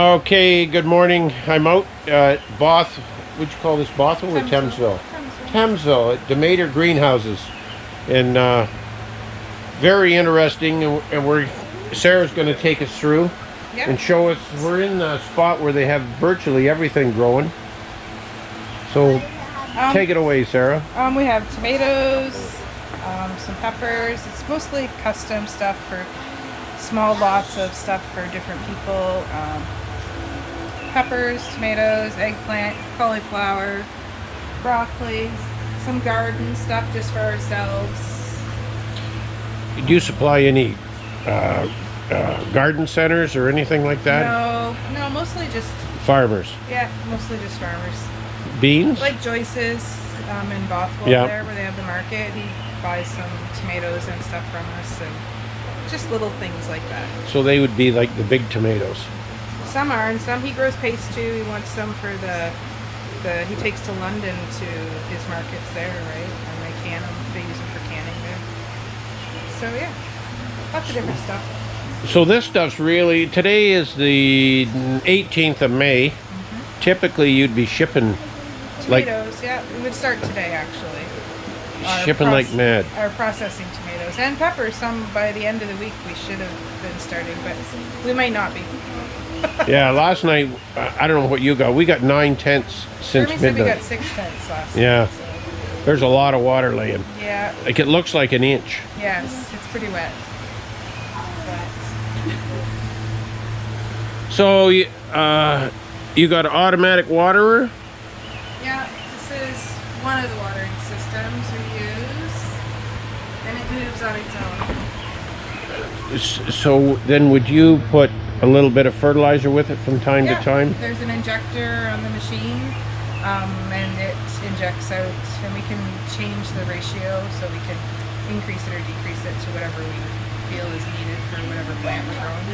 Okay, good morning. I'm out at Both, what'd you call this, Bothell or Thamesville? Thamesville at Demaiter Greenhouses. And very interesting, and Sarah's going to take us through and show us. We're in the spot where they have virtually everything growing. So take it away, Sarah. We have tomatoes, some peppers. It's mostly custom stuff for small lots of stuff for different people. Peppers, tomatoes, eggplant, cauliflower, broccoli, some garden stuff just for ourselves. Do you supply any garden centers or anything like that? No, mostly just farmers. Yeah, mostly just farmers. Beans? Like Joyce's in Bothell there where they have the market. He buys some tomatoes and stuff from us, and just little things like that. So they would be like the big tomatoes. Some are, and some he grows paste too. He wants some for the he takes to London to his markets there, right? And they can them. They use them for canning there. So yeah, lots of different stuff. So this stuff's really, today is the 18th of May. Typically you'd be shipping tomatoes, yeah. We would start today actually. Shipping like mad. Our processing tomatoes and peppers. Some by the end of the week we should have been starting, but we might not be. Yeah, last night, I don't know what you got. We got 9/10 since midnight. We got 6/10 last night. Yeah. So. There's a lot of water laying. Yeah. Like it looks like an inch. Yes, it's pretty wet. So, you got an automatic waterer? Yeah, this is one of the watering systems we use, and it moves on its own. So then would you put a little bit of fertilizer with it from time to time? There's an injector on the machine, and it injects out, and we can change the ratio so we can increase it or decrease it to whatever we feel is needed for whatever plant we're growing.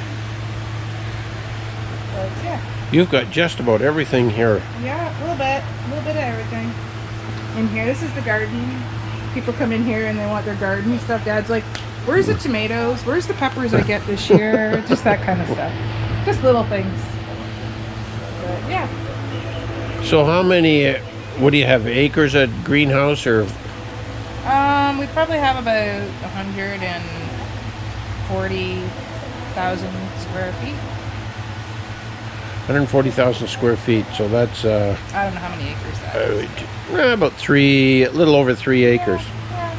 But yeah. You've got just about everything here. Yeah, a little bit of everything in here. This is the garden. People come in here and they want their garden stuff. Dad's like, where's the tomatoes? Where's the peppers I get this year? Just that kind of stuff. Just little things. But yeah. So how many, what do you have, acres at greenhouse or? We probably have about 140,000 square feet. 140,000 square feet, so that's I don't know how many acres that is. About a little over 3 acres. Yeah.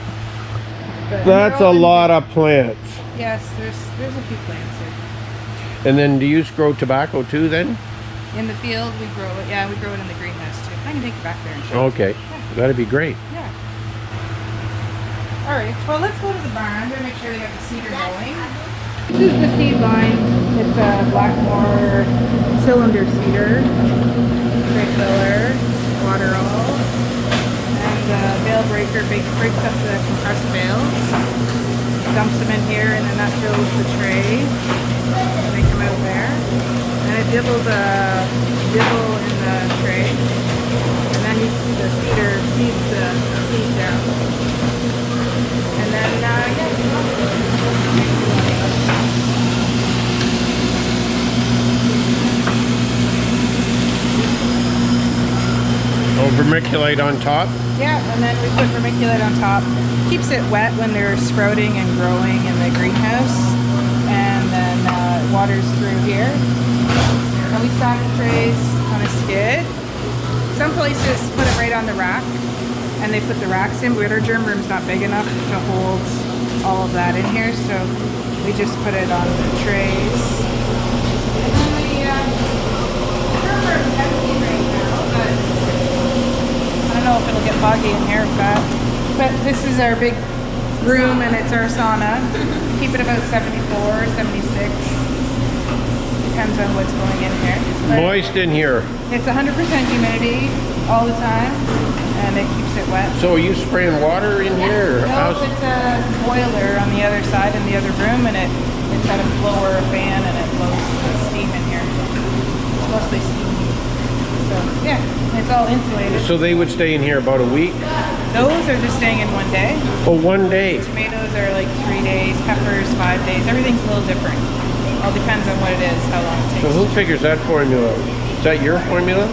That's a lot of plants. Yes, there's a few plants here. And then do you grow tobacco too then? In the field we grow it. Yeah, we grow it in the greenhouse too. I can take it back there and show you. Okay, that'd be great. Yeah. All right. Well, let's go to the barn. I'm gonna make sure they got the cedar going. This is the seed line. It's a Blackmore cylinder cedar, great filler, water all, and bale breaker breaks up the compressed bales, dumps them in here, and then that fills the tray. They come out there, and it dibbles a dibble in the tray, and then the cedar seeds the seed down, and then Vermiculite on top? Yeah, and then we put vermiculite on top. Keeps it wet when they're sprouting and growing in the greenhouse. And then waters through here. And we stack the trays on a skid. Some places put it right on the rack, and they put the racks in, but our germ room's not big enough to hold all of that in here, so we just put it on the trays. And then the germ room's empty right now, but I don't know if it'll get foggy in here, but this is our big room, and it's our sauna. Keep it about 74, 76. Depends on what's going in here. But moist in here. it's 100% humidity all the time, and it keeps it wet. So are you spraying water in here? Or No, it's a boiler on the other side in the other room, and it's got a blower, a fan, and it blows the steam in here. It's mostly steam. So yeah, it's all insulated. So they would stay in here about a week? Those are just staying in one day. Oh, one day. Tomatoes are like 3 days, peppers 5 days. Everything's a little different. All depends on what it is, how long it takes. So who figures that formula? Is that your formula?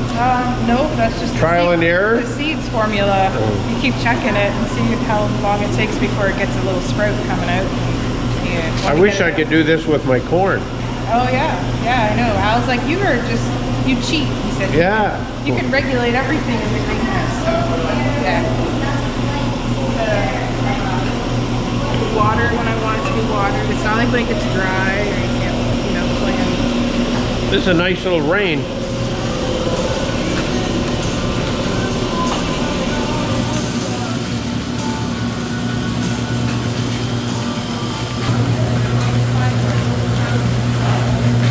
No, that's just Trial and error? The seeds formula. You keep checking it and see how long it takes before it gets a little sprout coming out. Yeah, I wish I could do this with my corn. Oh yeah, I know. Al's like, you cheat, he said. Yeah. You can regulate everything in the greenhouse. So, yeah. Water when I want it to be watered. It's not like when it gets dry or you can't, plant. This is a nice little rain.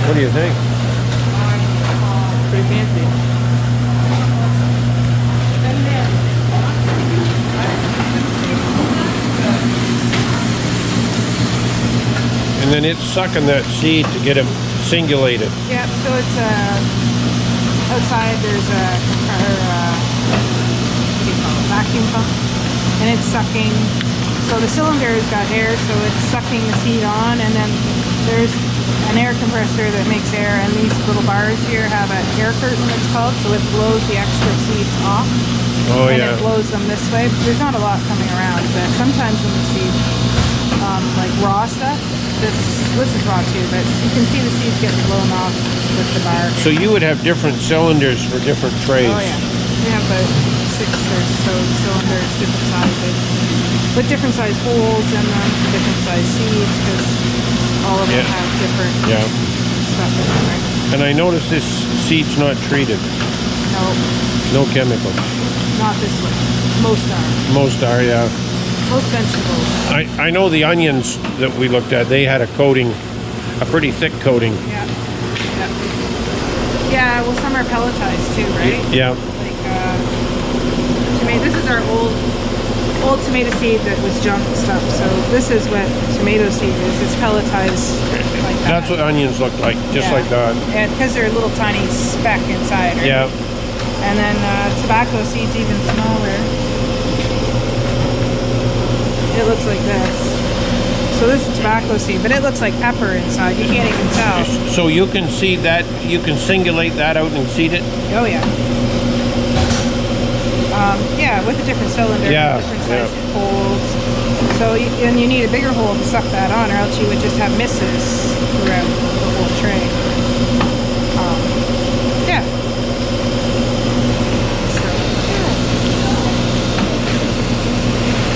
What do you think? Pretty fancy. And then it's sucking that seed to get it singulated. Yeah, so it's outside there's a what do you call it, vacuum pump, and it's sucking. So the cylinder's got air, so it's sucking the seed on, and then there's an air compressor that makes air, and these little bars here have an air curtain, it's called, so it blows the extra seeds off. Oh, and yeah. it blows them this way. There's not a lot coming around, but sometimes when you see like raw stuff, this is raw too, but you can see the seeds getting blown off with the bar. So you would have different cylinders for different trays. Oh yeah, we have about 6 or so cylinders, different sizes, with different size holes in them, different size seeds, because all of them have different stuff in them, right? And I noticed this seed's not treated. No. No chemicals. Not this one. Most are. Most are, yeah. Most vegetables. I know the onions that we looked at, they had a coating, a pretty thick coating. Yeah. Yeah, well some are pelletized too, right? Yeah. Like tomato, this is our old tomato seed that was junk stuff. So this is what tomato seed is. It's pelletized like that. That's what onions look like, just like that. And because they're a little tiny speck inside, right? Yeah. And then tobacco seed's even smaller. It looks like this. So this is tobacco seed, but it looks like pepper inside. You can't even tell. So you can see that, you can singulate that out and seed it? Oh yeah. Yeah, with a different cylinder, different size holes. So, and you need a bigger hole to suck that on, or else you would just have misses throughout the whole tray. Yeah. So, yeah.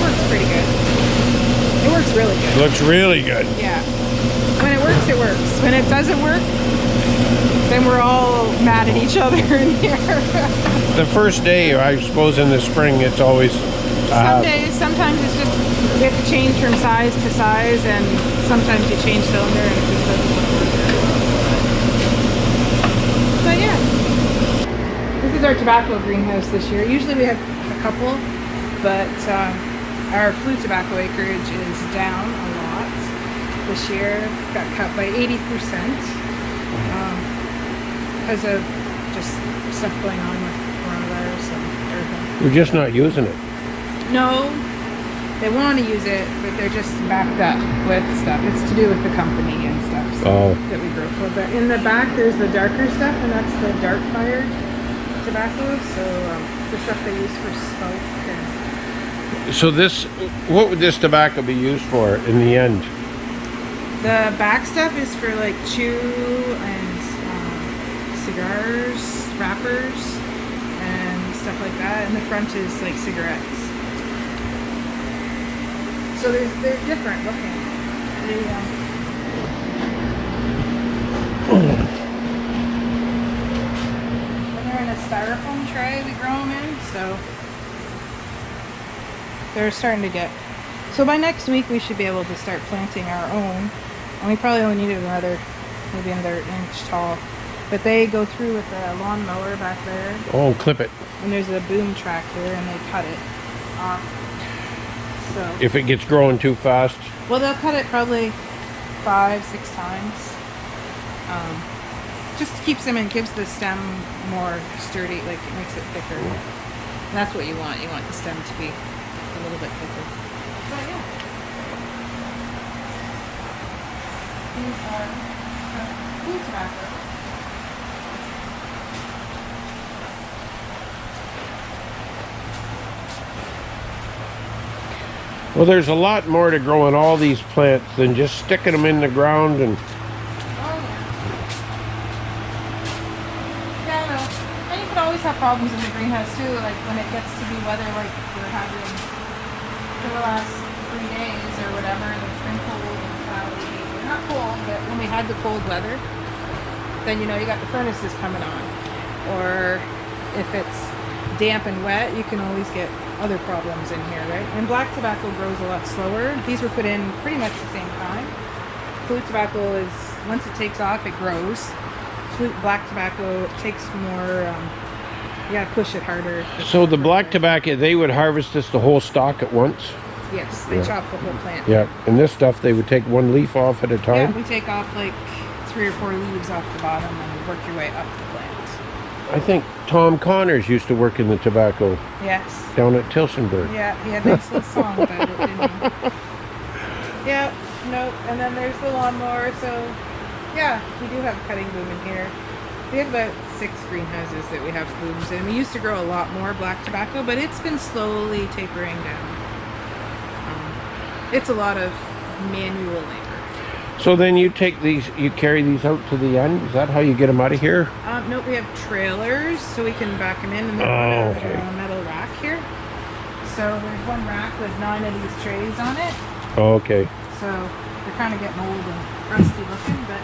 Works pretty good. It works really good. Looks really good. Yeah. When it works, it works. When it doesn't work, then we're all mad at each other in here. The first day, I suppose in the spring, it's always... Some days, sometimes it's just, we have to change from size to size, and sometimes you change cylinder and it just doesn't work. But yeah. This is our tobacco greenhouse this year. Usually we have a couple, but our flue tobacco acreage is down a lot. This year got cut by 80%. Because of just stuff going on with coronavirus and everything. We're just not using it. No, they want to use it, but they're just backed up with stuff. It's to do with the company and stuff that we grow for. But in the back, there's the darker stuff, and that's the dark fired tobacco. So the stuff they use for smoke. And So this, what would this tobacco be used for in the end? the back stuff is for like chew and cigars, wrappers, and stuff like that. And the front is like cigarettes. So they're different looking. When they're in a styrofoam tray, we grow them in. So they're starting to get. So by next week, we should be able to start planting our own. And we probably only need maybe another inch tall. But they go through with a lawnmower back there. Oh, clip it. And there's a boom tractor, and they cut it off. So. If it gets growing too fast. Well, they'll cut it probably 5-6 times. Just keeps them and gives the stem more sturdy, like it makes it thicker. And that's what you want. You want the stem to be a little bit thicker. But yeah. These are Food tobacco. Well, there's a lot more to growing all these plants than just sticking them in the ground and... Oh, yeah. Yeah, I know. And you can always have problems in the greenhouse too, like when it gets to be weather like we're having for the last 3 days or whatever, and it's been cold and cloudy. Not cold, but when we had the cold weather, then you know you got the furnaces coming on. Or if it's damp and wet, you can always get other problems in here, right? And black tobacco grows a lot slower. These were put in pretty much the same time. Flute tobacco is, once it takes off, it grows. Black tobacco, it takes more, you gotta push it harder. So the black tobacco, they would harvest this the whole stalk at once? Yes, they chop the whole plant. Yeah, and this stuff, they would take one leaf off at a time? Yeah, we take off like 3 or 4 leaves off the bottom and work your way up the plant. I think Tom Connors used to work in the tobacco. Yes. Down at Tilsonburg. Yeah, he had a nice little song about it, didn't he? Yeah, no, and then there's the lawnmower, so yeah, we do have a cutting boom in here. We have about 6 greenhouses that we have booms in. We used to grow a lot more black tobacco, but it's been slowly tapering down. It's a lot of manual labor. So then you take these, you carry these out to the end? Is that how you get them out of here? Nope, we have trailers, so we can back them in and then put a metal rack here. So there's one rack with 9 of these trays on it. Oh, okay. So they're kind of getting old and rusty looking, but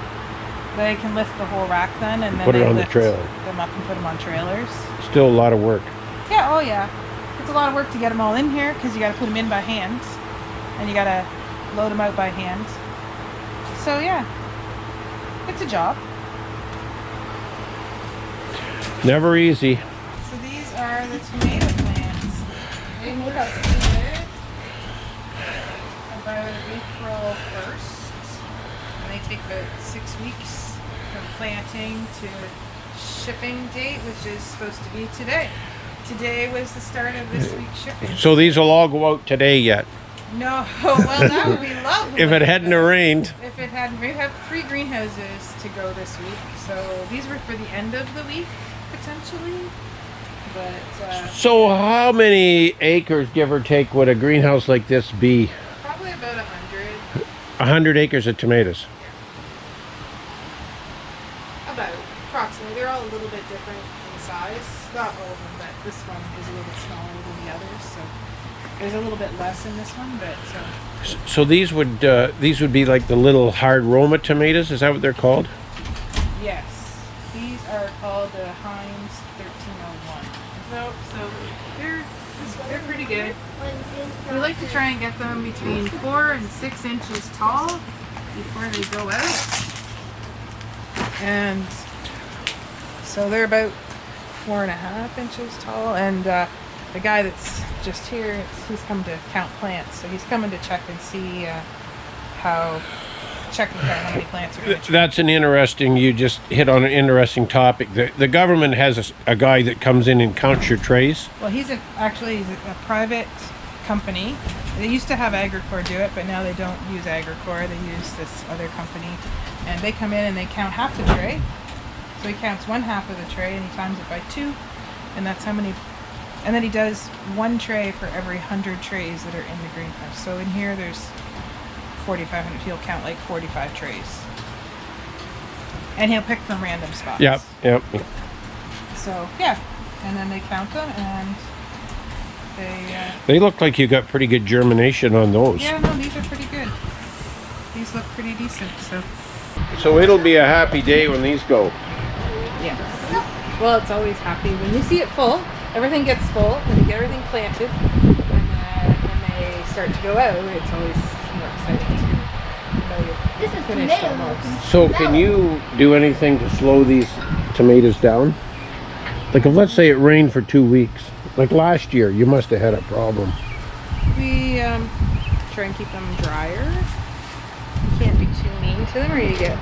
they can lift the whole rack then, and then Put it they on the lift trailer. them up and put them on trailers. Still a lot of work. Yeah, oh yeah. It's a lot of work to get them all in here because you got to put them in by hand, and you got to load them out by hand. So yeah, it's a job. Never easy. So these are the tomato plants. They put up seeded about April 1st. And they take about 6 weeks from planting to shipping date, which is supposed to be today. Today was the start of this week's shipping. So these will all go out today yet? No, well that would be lovely. If it hadn't rained. If it hadn't, we have 3 greenhouses to go this week. So these were for the end of the week, potentially. But So how many acres, give or take, would a greenhouse like this be? probably about 100. 100 acres of tomatoes. About, approximately. They're all a little bit different in size. Not all of them, but this one is a little bit smaller than the others. So there's a little bit less in this one, but So these would be like the little hard Roma tomatoes. Is that what they're called? yes, these are called the Heinz 1301. So they're pretty good. We like to try and get them between 4 and 6 inches tall before they go out. And so they're about 4.5 inches tall. And the guy that's just here, he's come to count plants. So he's coming to check and see how many plants are going to That's an interesting, you just hit on an interesting topic. The government has a guy that comes in and counts your trays. Well, he's a private company. They used to have Agricor do it, but now they don't use Agricor. They use this other company. And they come in and they count half the tray. So he counts 1/2 of the tray and he times it by 2. And that's how many. And then he does 1 tray for every 100 trays that are in the greenhouse. So in here there's 4,500. He'll count like 45 trays. And he'll pick from random spots. Yep. So, yeah. And then they count them and they look like you got pretty good germination on those. yeah, no, these are pretty good. These look pretty decent, So it'll be a happy day when these go. yeah. Well, it's always happy when you see it full. Everything gets full when you get everything planted. And when they start to go out, it's always more exciting to know you're finished almost. So can you do anything to slow these tomatoes down? Like if let's say it rained for 2 weeks. Like last year, you must have had a problem. We try and keep them drier. You can't be too mean to them or you get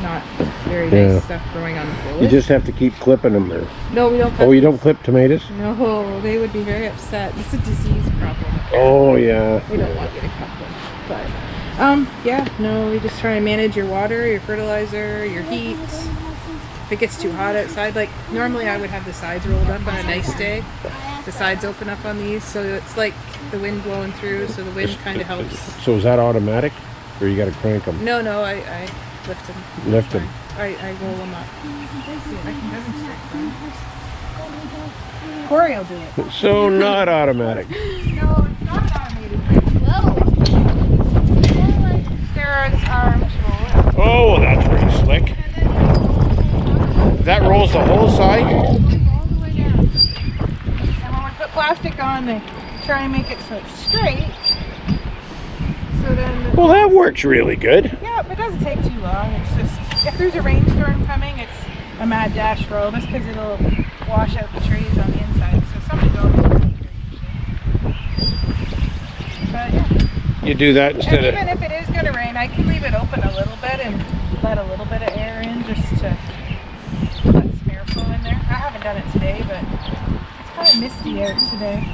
not very nice stuff growing on the foliage. You just have to keep clipping them there. No, we don't clip. Oh, you don't clip tomatoes? No, they would be very upset. It's a disease problem. Oh, yeah. We don't want you to cut them. But Yeah, no, we just try and manage your water, your fertilizer, your heat. If it gets too hot outside, like normally I would have the sides rolled up on a nice day. The sides open up on these, so it's like the wind blowing through, so the wind kind of helps. So is that automatic, or you got to crank them? No, I lift them. Lift them. I roll them up. See if I can demonstrate them. Corey will do it. So not automatic. No, it's not automated. Sarah's arms roll. Oh, that's pretty slick. That rolls the whole side? All the way down. And when we put plastic on, they try and make it so it's straight. So then... Well, that works really good. Yeah, but it doesn't take too long. It's just, if there's a rainstorm coming, it's a mad dash for all of us because it'll wash out the trees on the inside. So somebody's always going to But yeah. You do that instead of... Even if it is going to rain, I can leave it open a little bit and let a little bit of air in just to let some airflow in there. I haven't done it today, but it's kind of misty out today.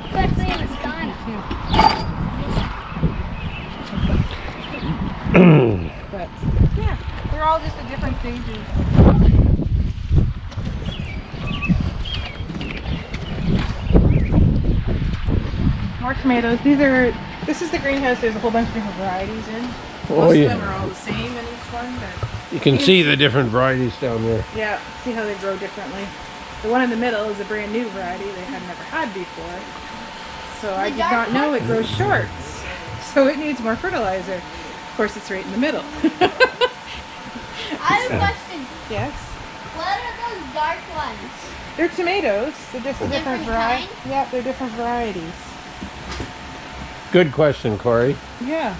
Especially in the sky. But yeah, we're all just at different stages. More tomatoes. This is the greenhouse. There's a whole bunch of different varieties in. Most of them are all the same in each one. But You can see the different varieties down there. yeah, see how they grow differently. The one in the middle is a brand new variety they had never had before. So I did not know it grows shorts. So it needs more fertilizer. Of course, it's right in the middle. I have a question. Yes. What are those dark ones? They're tomatoes. They're just a different Different variety. kind? Yeah, they're different varieties. Good question, Corey. Yeah.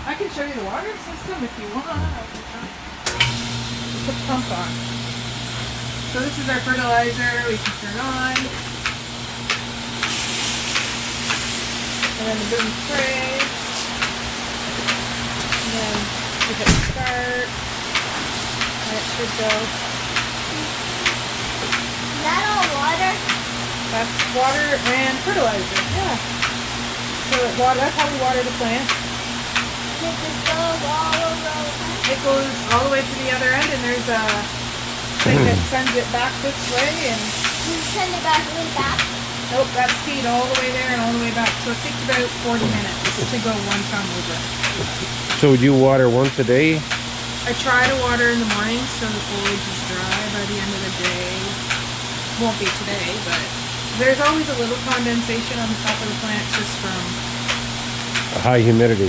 I can show you the water system if you want. Put the pump on. So this is our fertilizer we can turn on. And then the boom spray. And then we hit start. And it should go. Is that all water? That's water and fertilizer. Yeah. So that's how we water the plant. It just goes all over all the time? It goes all the way to the other end, and there's a thing that sends it back this way, and You send it back way back? nope, that's feed all the way there and all the way back. So it takes about 40 minutes to go one time over. So you water once a day? I try to water in the morning so the foliage is dry by the end of the day. Won't be today, but there's always a little condensation on the top of the plant just from... A high humidity.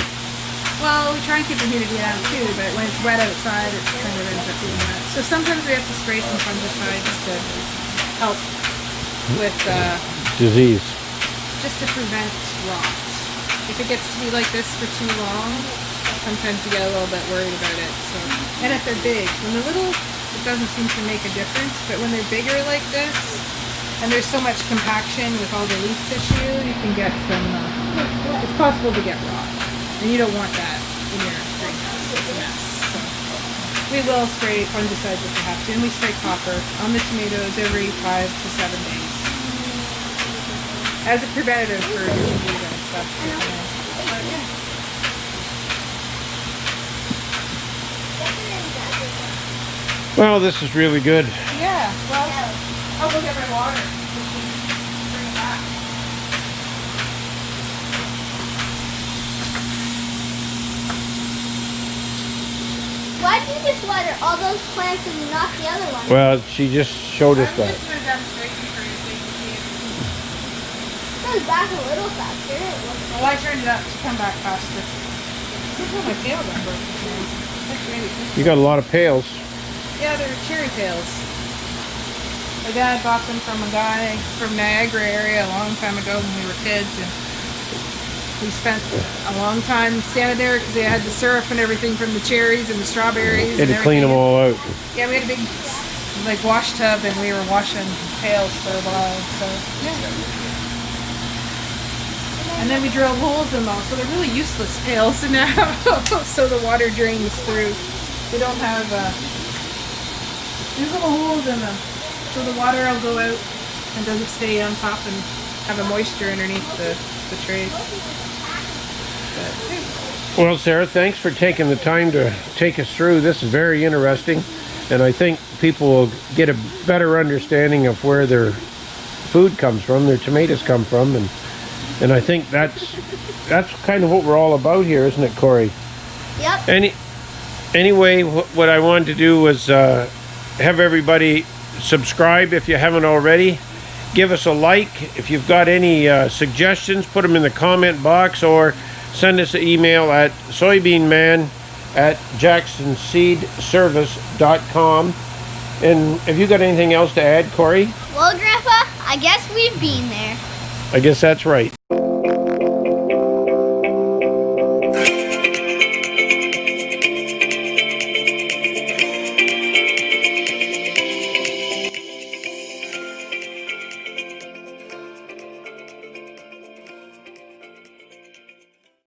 Well, we try and keep the humidity down too, but when it's wet outside, it kind of ends up being wet. So sometimes we have to spray some fungicides to help with, Disease. just to prevent rot. If it gets to be like this for too long, sometimes you get a little bit worried about it. So, and if they're big, when they're little, it doesn't seem to make a difference, but when they're bigger like this, and there's so much compaction with all the leaf tissue, you can get some, it's possible to get rot. And you don't want that in your greenhouse. It's a mess. So we will spray fungicides if we have to, and we spray copper on the tomatoes every 5 to 7 days. As a preventative for disease and stuff. Well, this is really good. Yeah, well, I'll go get my water. Bring it back. Why did you just water all those plants and not the other ones? Well, she just showed us I'm that. just doing a demonstration for you so you can see it. It goes back a little faster. Well, I turned it up to come back faster. Look how my tail got broken. That's really good. You got a lot of pails. Yeah, they're cherry tails. My dad bought them from a guy from Niagara area a long time ago when we were kids, and we spent a long time standing there because they had the syrup and everything from the cherries and the strawberries. Had to clean them all out. Yeah, we had a big like wash tub, and we were washing pails for a while. So yeah. And then we drilled holes in them, so they're really useless pails now. So the water drains through. We don't have these little holes in them, so the water will go out and doesn't stay on top and have a moisture underneath the trays. that too. Well, Sarah, thanks for taking the time to take us through. This is very interesting, and I think people will get a better understanding of where their food comes from, their tomatoes come from, and I think that's kind of what we're all about here, isn't it, Corey? Yep. Anyway, what I wanted to do was have everybody subscribe if you haven't already. Give us a like. If you've got any suggestions, put them in the comment box, or send us an email at soybeanman@jacksonseedservice.com. And have you got anything else to add, Corey? Well, Grandpa, I guess we've been there. I guess that's right.